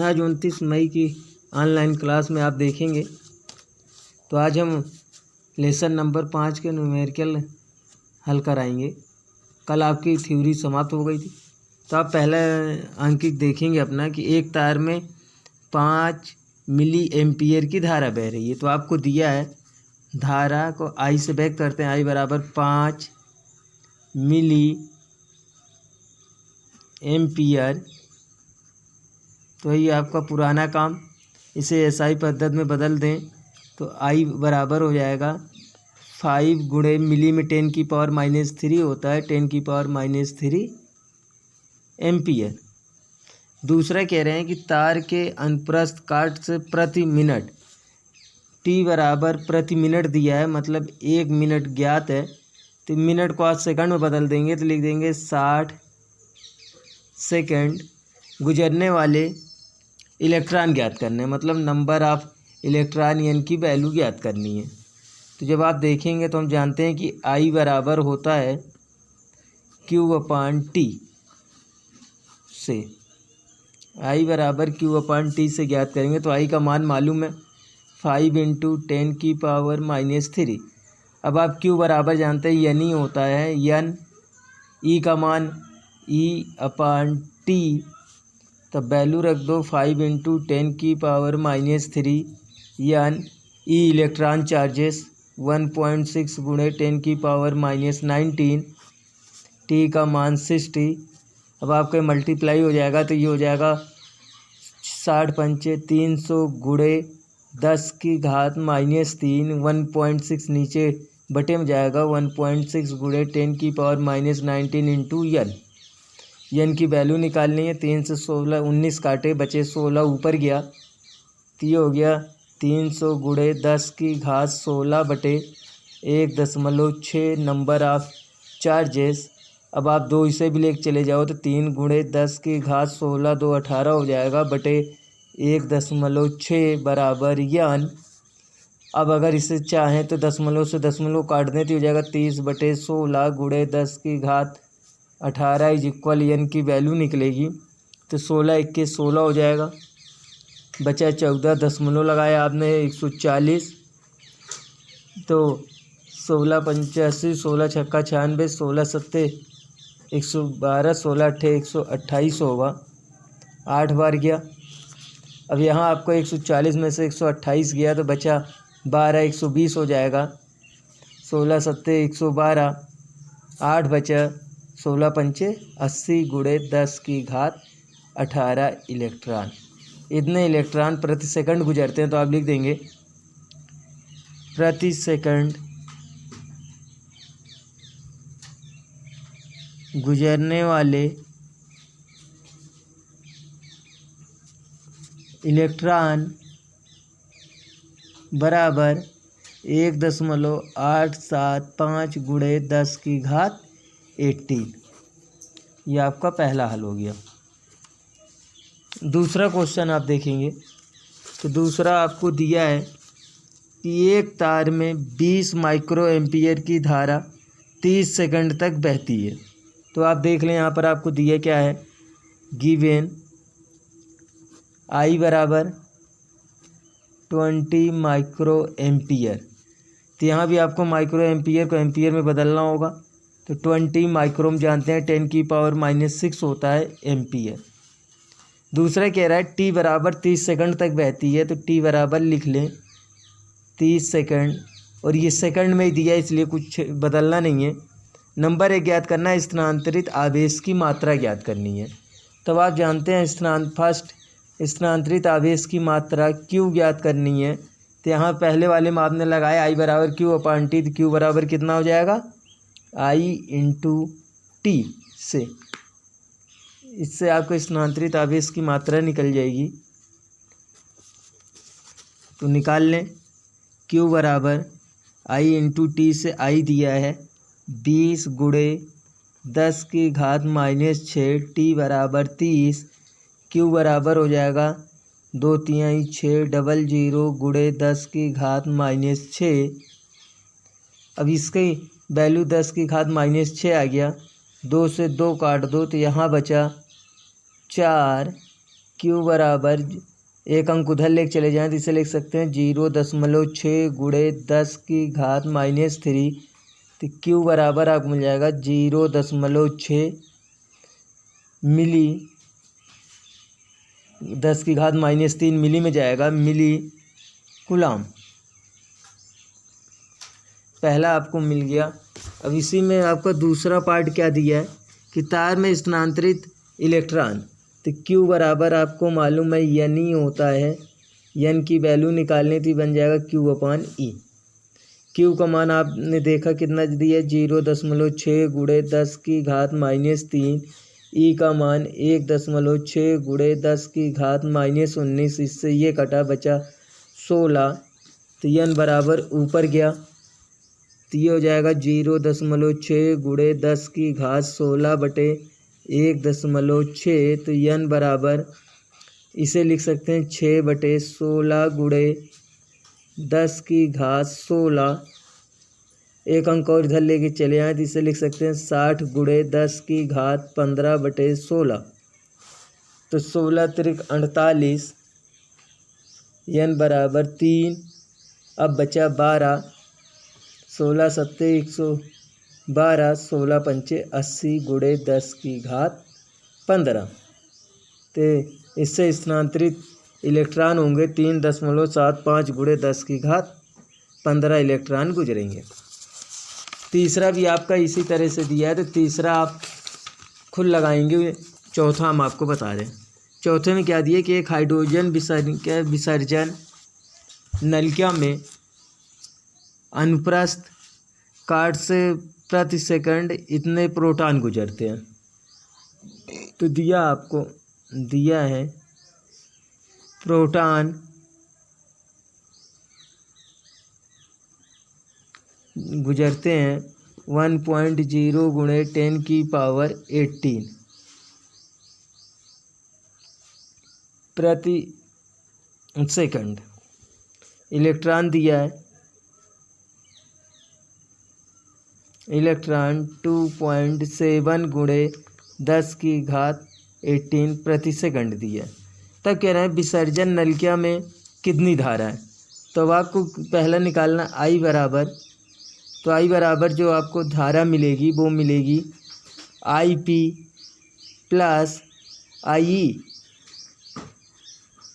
आज 29 मई की online class में आप देखेंगे। तो आज हम लेसन नंबर 5 के न्यूमेरिकल हल कराएंगे। कल आपकी थ्योरी समाप्त हो गई थी। तो आप पहला अंकित देखेंगे अपना कि एक तार में 5 मिली एम्पियर की धारा बह रही है। तो आपको दिया है, धारा को आई से व्यक्त करते हैं। आई बराबर 5 मिली एम्पियर। तो ये आपका पुराना काम, इसे एसआई पद्धति में बदल दें तो आई बराबर हो जाएगा 5 गुणे मिली में 10 की पावर -3 होता है, 10 की पावर -3 एम्पियर। दूसरा कह रहे हैं कि तार के अनुप्रस्थ काट से प्रति मिनट टी बराबर प्रति मिनट दिया है, मतलब 1 मिनट ज्ञात है। तो मिनट को आज सेकंड में बदल देंगे तो लिख देंगे 60 सेकंड गुजरने वाले इलेक्ट्रॉन ज्ञात करने, मतलब नंबर ऑफ इलेक्ट्रॉन यानी की वैल्यू ज्ञात करनी है। तो जब आप देखेंगे तो हम जानते हैं कि आई बराबर होता है Q/T से। आई बराबर Q/T से ज्ञात करेंगे तो आई का मान मालूम है 5 × 10 की पावर -3। अब आप Q बराबर जानते हैं n ही होता है, n ई का मान E/T। तब वैल्यू रख दो 5 × 10 की पावर -3 n ई इलेक्ट्रॉन चार्जेस 1.6 गुणे 10 की पावर -19, टी का मान 60। अब आपका मल्टीप्लाई हो जाएगा तो ये हो जाएगा 60 पंचे 300 गुणे 10 की घात -3, 1.6 नीचे बटे में जाएगा 1.6 गुणे 10 की पावर -19 इंटू n की वैल्यू निकालनी है। 3 से 16 19 काटे, बचे 16 ऊपर गया तो ये हो गया 300 गुणे 10 की घात 16 बटे 1.6 नंबर ऑफ चार्जेस। अब आप 2 इसे भी लेके चले जाओ तो 3 गुणे 10 की घात 16 2 18 हो जाएगा बटे 1.6 बराबर n। अब अगर इसे चाहें तो दशमलव से दशमलव काट दें तो हो जाएगा 30/16 गुणे 10 की घात 18 = n की वैल्यू निकलेगी। तो 16 21 16 हो जाएगा, बचा 14, दशमलव लगाया आपने 140। तो 16 85, 16 छक्का 96, 16 सत्ते 112, 16 अट्ठे 128 होगा, 8 बार गया। अब यहाँ आपको 140 में से 128 गया तो बचा 12, 120 हो जाएगा। 16 सत्ते 112, 8 बचा, 16 पंचे 80 गुणे 10 की घात 18 इलेक्ट्रॉन। इतने इलेक्ट्रॉन प्रति सेकंड गुजरते हैं। तो आप लिख देंगे प्रति सेकंड गुजरने वाले इलेक्ट्रॉन बराबर 1.875 गुणे 10 की घात 18। ये आपका पहला हल हो गया। दूसरा क्वेश्चन आप देखेंगे तो दूसरा आपको दिया है कि एक तार में 20 माइक्रो एम्पियर की धारा 30 सेकंड तक बहती है। तो आप देख लें यहाँ पर आपको दिया क्या है, गिवन आई बराबर 20 माइक्रो एम्पियर। तो यहाँ भी आपको माइक्रो एम्पियर को एम्पियर में बदलना होगा। तो 20 माइक्रो में जानते हैं 10 की पावर -6 होता है एम्पियर। दूसरा कह रहा है टी बराबर 30 सेकंड तक बहती है। तो टी बराबर लिख लें 30 सेकंड, और ये सेकंड में ही दिया है इसलिए कुछ बदलना नहीं है। नंबर 1 ज्ञात करना है, स्थानांतरित आवेश की मात्रा ज्ञात करनी है। तब आप जानते हैं फर्स्ट स्थानांतरित आवेश की मात्रा क्यू ज्ञात करनी है। तो यहाँ पहले वाले में आपने लगाया आई बराबर Q/T। तो क्यू बराबर कितना हो जाएगा, आई इंटू टी से। इससे आपको स्थानांतरित आवेश की मात्रा निकल जाएगी। तो निकाल लें, Q बराबर आई इंटू टी से आई दिया है 20 गुणे 10 की घात -6, टी बराबर 30। Q बराबर हो जाएगा 2 3 600 गुणे 10 की घात -6। अब इसकी वैल्यू 10 की घात -6 आ गया। 2 से 2 काट दो तो यहाँ बचा 4 क्यू बराबर एक अंक उधर लेके चले जाएँ तो इसे लिख सकते हैं 0.6 गुणे 10 की घात -3। तो क्यू बराबर आपको मिल जाएगा 0.6 मिली 10 की घात -3 मिली में जाएगा मिली कूलाम। पहला आपको मिल गया। अब इसी में आपका दूसरा पार्ट क्या दिया है कि तार में स्थानांतरित इलेक्ट्रॉन। तो क्यू बराबर आपको मालूम है एन ही होता है। एन की वैल्यू निकालने थी, बन जाएगा Q/E। क्यू का मान आपने देखा कितना दिया 0.6 गुणे 10 की घात -3। ई का मान 1.6 गुणे 10 की घात -19। इससे ये कटा बचा 16। तो एन बराबर ऊपर गया तो ये हो जाएगा 0.6 गुणे 10 की घात 16 बटे 1.6। तो एन बराबर इसे लिख सकते हैं 6/16 गुणे 10 की घात 16। एक अंक और इधर लेके चले आए तो इसे लिख सकते हैं 60 गुणे 10 की घात 15/16। तो 16 त्रिक 48। एन बराबर 3। अब बचा 12। 16 सत्ते 112। 16 पंचे 80 गुणे 10 की घात 15। तो इससे स्थानांतरित इलेक्ट्रॉन होंगे 3.75 गुणे 10 की घात 15 इलेक्ट्रॉन गुजरेंगे। तीसरा भी आपका इसी तरह से दिया है, तो तीसरा आप खुद लगाएंगे। चौथा हम आपको बता दें। चौथे में क्या दिया कि एक हाइड्रोजन विसर्जन नलिका में अनुप्रस्थ काट से प्रति सेकंड इतने प्रोटॉन गुजरते हैं। तो दिया आपको दिया है प्रोटॉन गुजरते हैं 1.0 गुणे 10 की पावर 18 प्रति सेकंड। इलेक्ट्रॉन दिया है इलेक्ट्रॉन 2.7 गुणे 10 की घात 18 प्रति सेकंड दिया है। तब कह रहे हैं विसर्जन नलिका में कितनी धारा है। तो अब आपको पहला निकालना आई बराबर। तो आई बराबर जो आपको धारा मिलेगी वो मिलेगी IP प्लस IE,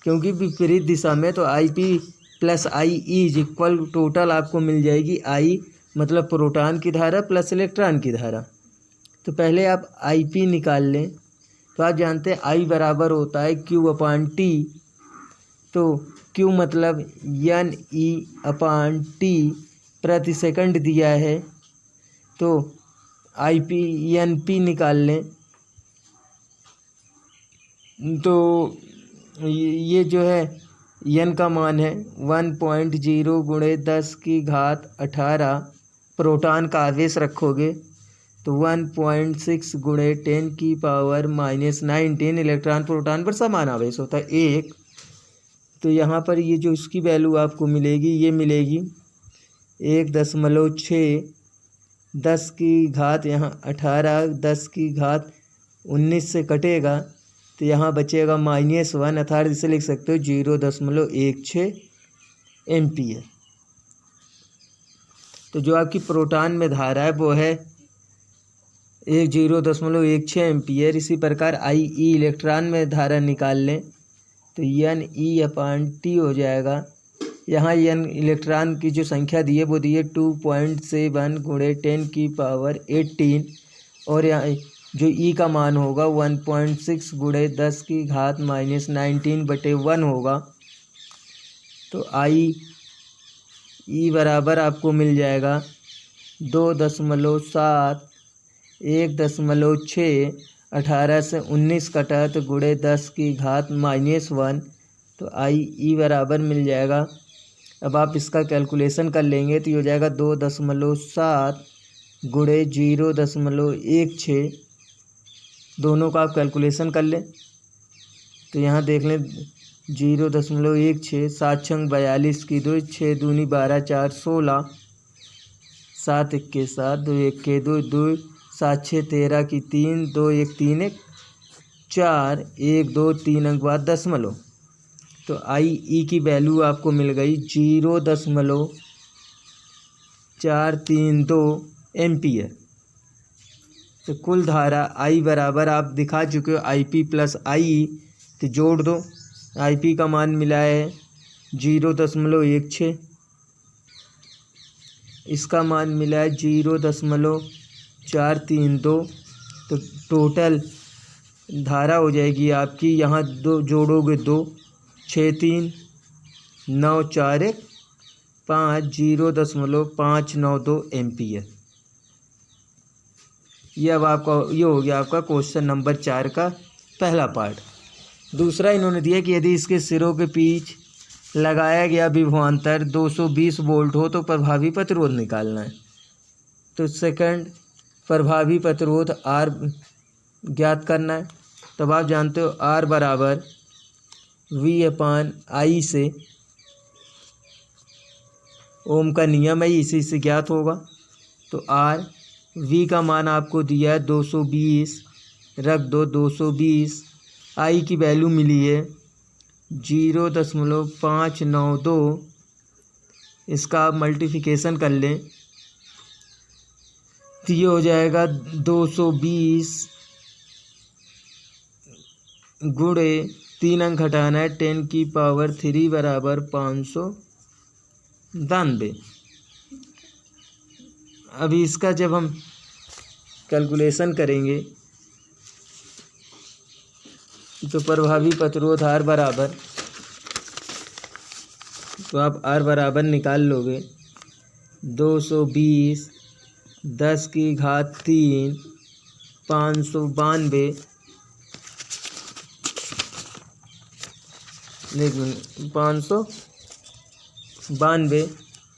क्योंकि विपरीत दिशा में। तो IP plus IE is equal total आपको मिल जाएगी I मतलब प्रोटॉन की धारा प्लस इलेक्ट्रॉन की धारा। तो पहले आप IP निकाल लें। तो आप जानते हैं I बराबर होता है Q/T। तो Q मतलब NE/T प्रति सेकंड दिया है। तो NP निकाल लें। तो ये जो है N का मान है 1.0 गुणे 10 की घात 18। प्रोटॉन का आवेश रखोगे तो 1.6 गुणे 10 की पावर -19। इलेक्ट्रॉन प्रोटॉन पर समान आवेश होता है 1। तो यहाँ पर ये जो इसकी वैल्यू आपको मिलेगी ये मिलेगी 1.6 10 की घात यहाँ 18 10 की घात 19 से कटेगा तो यहाँ बचेगा -1 अर्थात इसे लिख सकते हो 0.16 एम्पियर। तो जो आपकी प्रोटॉन में धारा है वो है 0.16 एम्पियर। इसी प्रकार IE इलेक्ट्रॉन में धारा निकाल लें तो NE/T हो जाएगा। यहाँ N इलेक्ट्रॉन की जो संख्या दी है वो दी है 2.7 गुणे 10 की पावर 18 और यहाँ जो E का मान होगा 1.6 गुणे 10 की घात -19/1 होगा। तो IE बराबर आपको मिल जाएगा 2.7 1.6 18 से 19 कटा तो गुणे 10 की घात -1। तो IE बराबर मिल जाएगा। अब आप इसका कैलकुलेशन कर लेंगे तो ये हो जाएगा 2.7 गुणे 0.16। दोनों का आप कैलकुलेशन कर लें तो यहाँ देख लें 0.16 7 छंग 42 की 2 6 दूनी 12 4 16 7 1 7 2 1 2 2 7 6 13 की 3 2 1 3 1 4 1 2 3 अंक बाद दशमलव, तो आई ई की वैल्यू आपको मिल गई 0.432 एम्पियर। तो कुल धारा आई बराबर आप दिखा चुके हो आई पी प्लस आई ई, तो जोड़ दो। आई पी का मान मिला है 0.16, इसका मान मिला है 0.432, तो टोटल धारा हो जाएगी आपकी, यहाँ दो जोड़ोगे 2 6 3 9 4 1 5 0.592 एम्पियर। ये अब आपका ये हो गया आपका क्वेश्चन नंबर 4 का पहला पार्ट। दूसरा इन्होंने दिया कि यदि इसके सिरों के बीच लगाया गया विभवांतर 220 वोल्ट हो तो प्रभावी प्रतिरोध निकालना है। तो सेकंड प्रभावी प्रतिरोध आर ज्ञात करना है। तब आप जानते हो आर बराबर V/I से, ओम का नियम है इसी से ज्ञात होगा। तो आर V का मान आपको दिया है 220, रख दो 220, आई की वैल्यू मिली है 0.592, इसका आप मल्टीप्लिकेशन कर लें तो ये हो जाएगा 220 गुणे 3 अंक हटाना है 10⁻³ बराबर 592। अभी इसका जब हम कैलकुलेशन करेंगे तो प्रभावी प्रतिरोध आर बराबर, तो आप आर बराबर निकाल लोगे 220 10⁻³ 592, 592।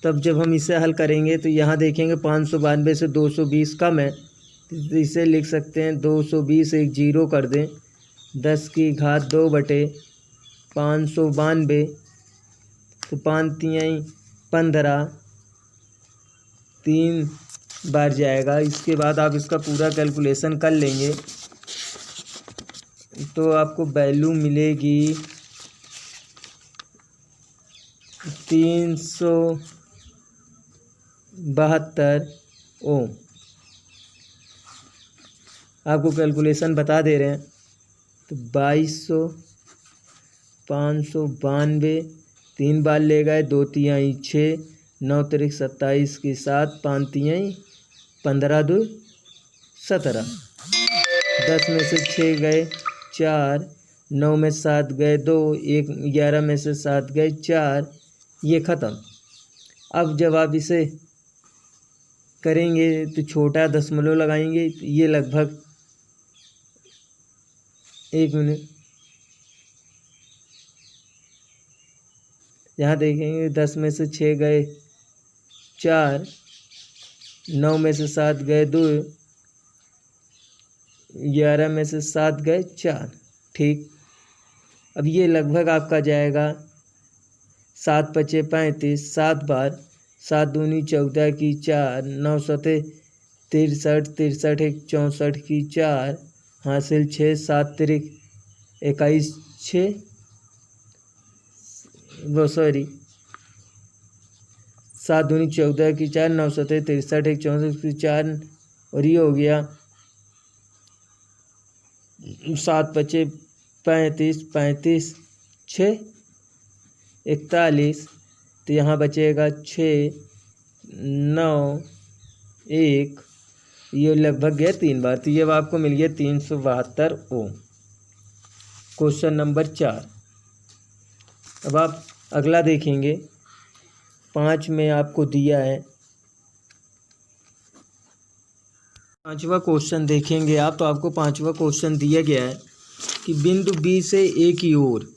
तब जब हम इसे हल करेंगे तो यहाँ देखेंगे 592 से 220 कम है, तो इसे लिख सकते हैं 220 एक जीरो कर दें 10⁻² बटे 592, तो 5 तिहाई 15, 3 बार जाएगा। इसके बाद आप इसका पूरा कैलकुलेशन कर लेंगे तो आपको वैल्यू मिलेगी 372 ओम। आपको कैलकुलेशन बता दे रहे हैं, तो 2200 592 3 बार ले गए, 2 तिहाई 6, 9 तिरिक 27 के साथ 5 तिहाई 15 2 17, 10 में से 6 गए 4, 9 में 7 गए 2, 11 में से 7 गए 4, ये ख़त्म। अब जब आप इसे करेंगे तो छोटा दशमलव लगाएंगे, तो ये लगभग 1 मिनट, यहाँ देखेंगे 10 में से 6 गए 4, 9 में से 7 गए 2, 11 में से 7 गए 4, ठीक। अब ये लगभग आपका जाएगा 7 × 5 = 35, 7 बार, 7 दूनी 14 की 4, 9 सते 63, 63 एक 64 की 4, हासिल 6, 7 तिरिक 21 6, वो सॉरी 7 दूनी 14 की 4, 9 सते 63 एक 64 की 4, और ये हो गया 7 × 5 = 35, 6 41, तो यहाँ बचेगा 6 9 1, ये लगभग गया 3 बार, तो ये अब आपको मिल गया 372 ओम। Question number 4। अब आप अगला देखेंगे 5 में आपको दिया है, 5वां क्वेश्चन देखेंगे आप, तो आपको 5वां क्वेश्चन दिया गया है कि बिंदु बी से ए की ओर,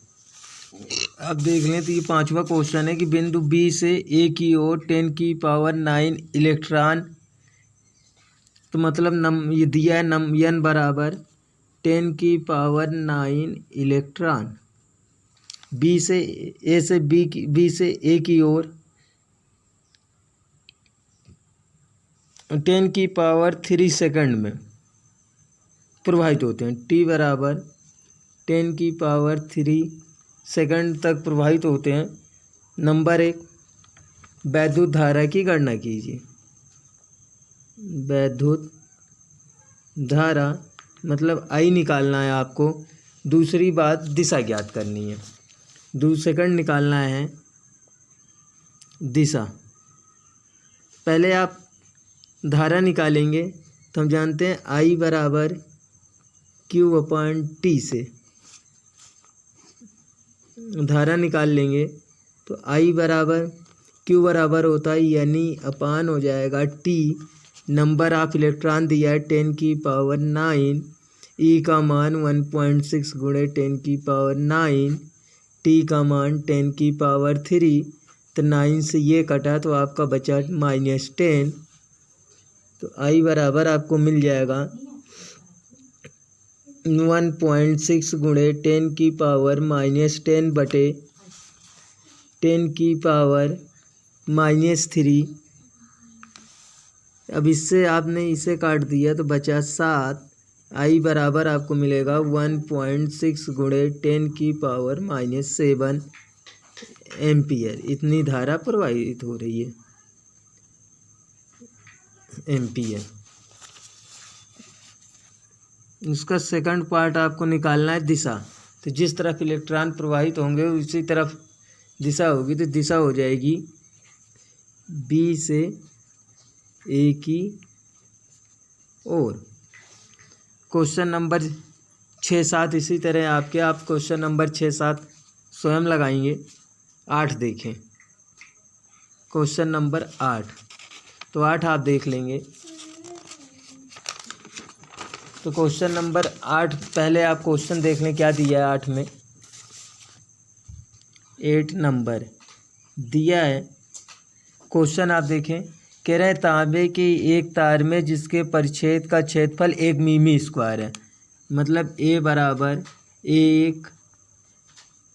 आप देख लें तो ये 5वां क्वेश्चन है कि बिंदु बी से ए की ओर 10⁻9 इलेक्ट्रॉन, तो मतलब ये दिया है n बराबर 10⁻9 इलेक्ट्रॉन बी से ए की ओर 10⁻³ सेकंड में प्रवाहित होते हैं। t बराबर 10⁻³ सेकंड तक प्रवाहित होते हैं। नंबर 1, वैद्युत धारा की गणना कीजिए। वैद्युत धारा मतलब I निकालना है आपको। दूसरी बात दिशा ज्ञात करनी है। सेकंड निकालना है दिशा। पहले आप धारा निकालेंगे तो हम जानते हैं I बराबर Q/T से धारा निकाल लेंगे तो I बराबर Q बराबर होता है यानी अपान हो जाएगा T, नंबर ऑफ इलेक्ट्रॉन दिया है 10⁻⁹, E का मान 1.6 गुणे 10⁻⁹, T का मान 10⁻³ तो 9 से ये कटा तो आपका बचा -10। तो I बराबर आपको मिल जाएगा 1.6 गुणे 10⁻⁻10 बटे 10⁻⁻3। अब इससे आपने इसे काट दिया तो बचा 7। I बराबर आपको मिलेगा 1.6 गुणे 10⁻⁻7 एम्पियर। इतनी धारा प्रवाहित हो रही है, एम्पियर। इसका सेकंड पार्ट आपको निकालना है दिशा। तो जिस तरफ इलेक्ट्रॉन प्रवाहित होंगे उसी तरफ दिशा होगी, तो दिशा हो जाएगी B से A की ओर। क्वेश्चन नंबर 6-7 इसी तरह आपके आप क्वेश्चन नंबर 6-7 स्वयं लगाएंगे। 8 देखें, क्वेश्चन नंबर 8। तो 8 आप देख लेंगे। तो क्वेश्चन नंबर 8 पहले आप क्वेश्चन देख लें क्या दिया है। 8 में 8 नंबर दिया है। क्वेश्चन आप देखें, कह रहे हैं तांबे की एक तार में जिसके परिच्छेद का क्षेत्रफल 1 मिमी स्क्वायर है, मतलब A बराबर 1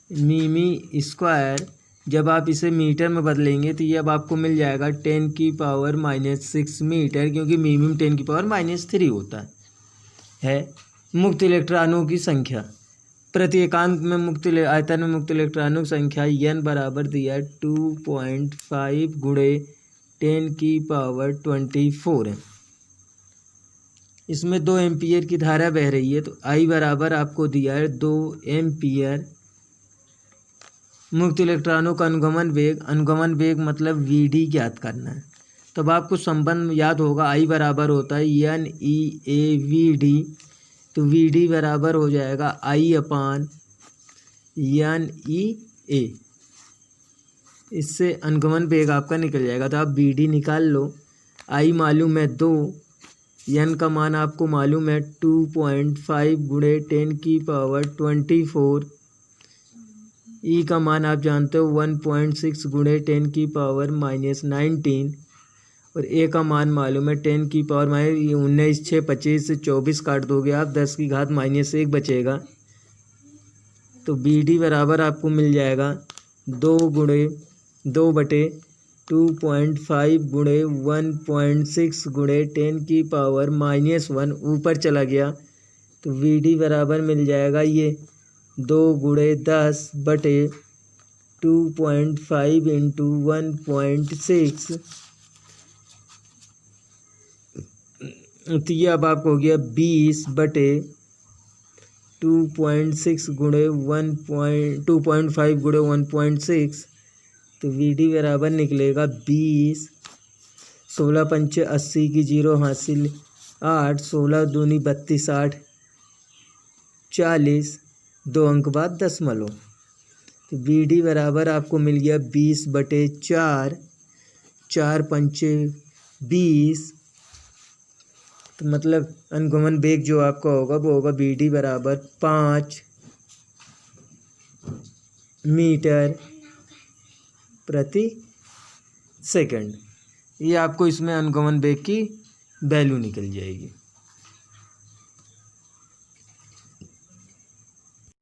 मिमी स्क्वायर। जब आप इसे मीटर में बदलेंगे तो ये अब आपको मिल जाएगा 10⁻⁻6 मीटर, क्योंकि मिमी में 10⁻³ होता है। मुक्त इलेक्ट्रॉनों की संख्या प्रति एकांक में मुक्त आयतन में मुक्त इलेक्ट्रॉनों की संख्या N बराबर दिया है 2.5 गुणे 10⁻24 है। इसमें 2 एम्पियर की धारा बह रही है, तो I बराबर आपको दिया है 2 एम्पियर। मुक्त इलेक्ट्रॉनों का अनुगमन वेग मतलब VD ज्ञात करना है। तब आपको संबंध याद होगा, I बराबर होता है NEAVD। तो VD बराबर हो जाएगा I/NEA। इससे अनुगमन वेग आपका निकल जाएगा। तो आप VD निकाल लो। I मालूम है 2, N का मान आपको मालूम है 2.5 गुणे 10⁻24, E का मान आप जानते हो 1.6 गुणे 10⁻⁻19 और A का मान मालूम है 10⁻⁻19। 6 25 से 24 काट दोगे आप, 10⁻⁻1 बचेगा। तो BD बराबर आपको मिल जाएगा 2 बटे 2.5 गुणे 1.6 गुणे 10⁻⁻1 ऊपर चला गया। तो VD बराबर मिल जाएगा ये 2 गुणे 10 बटे 2.5 इंटू 1.6। तो ये अब आपको हो गया 20 बटे 2.6 गुणे 2.5 गुणे 1.6। तो VD बराबर निकलेगा 20। 16 पंचे 80 की 0 हासिल 8, 16 दूनी 32, 8 40, 2 अंक बाद दशमलव। तो VD बराबर आपको मिल गया 20 बटे 4, 4 पंचे 20। तो मतलब अनुगमन वेग जो आपका होगा वो होगा VD बराबर 5 मीटर प्रति सेकंड। ये आपको इसमें अनुगमन वेग की वैल्यू निकल जाएगी।